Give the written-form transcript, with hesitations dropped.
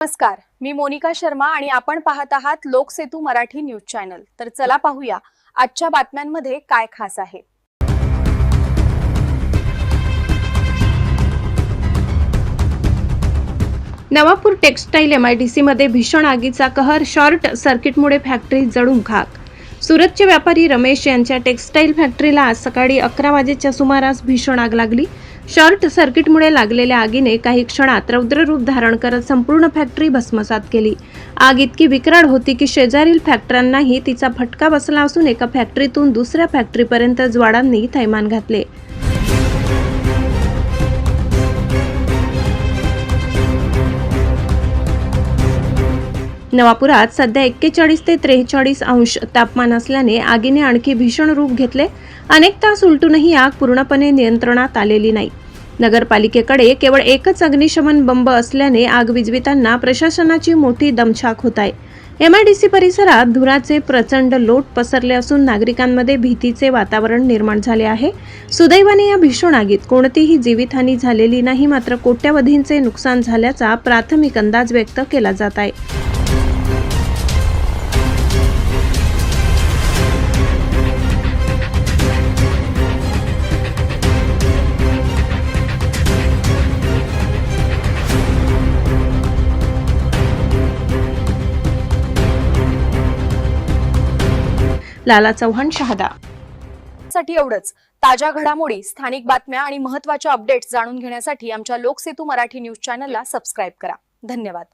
नमस्कार, मी मोनिका शर्मा आणि आपण पाहत आहात लोकसेतू मराठी न्यूज चॅनल। तर चला पाहूया आजच्या बातम्यांमध्ये काय खास आहे। नवापूर टेक्सटाईल MIDC मध्ये भीषण आगीचा कहर, शॉर्ट सर्किटमुळे फॅक्टरी जळून खाक। सुरतचे व्यापारी रमेश यांच्या टेक्सटाईल फॅक्टरीला आज सकाळी 11 वाजेच्या सुमारास भीषण आग लागली। शॉर्ट सर्किटमुळे लागलेल्या आगीने काही क्षणात रौद्र रूप धारण करत संपूर्ण फॅक्टरी भस्मसात केली। आग इतकी विकराळ होती की शेजारील फॅक्टऱ्यांनाही तिचा फटका बसला असून एका फॅक्टरीतून दुसऱ्या फॅक्टरीपर्यंत ज्वाळांनी थैमान घातले। नवापुरात सध्या 41 ते 43 अंश तापमान असल्याने आगीने आणखी भीषण रूप घेतले। अनेक तास उलटूनही आग पूर्णपणे नियंत्रणात आलेली नाही। नगरपालिकेकडे केवळ एकच अग्निशमन बंब असल्याने आग विझविताना प्रशासनाची मोठी दमछाक होत आहे। MIDC परिसरात धुराचे प्रचंड लोट पसरले असून नागरिकांमध्ये भीतीचे वातावरण निर्माण झाले आहे। सुदैवाने या भीषण आगीत कोणतीही जीवितहानी झालेली नाही, मात्र कोट्यवधींचे नुकसान झाल्याचा प्राथमिक अंदाज व्यक्त केला जात आहे। लाला चौहान, शहादा। साठी एवढंच। ताज्या घडामोडी, स्थानिक बातम्या आणि महत्त्वाच्या अपडेट्स जाणून घेण्यासाठी आमच्या लोकसेतू मराठी न्यूज चॅनलला सबस्क्राइब करा। धन्यवाद।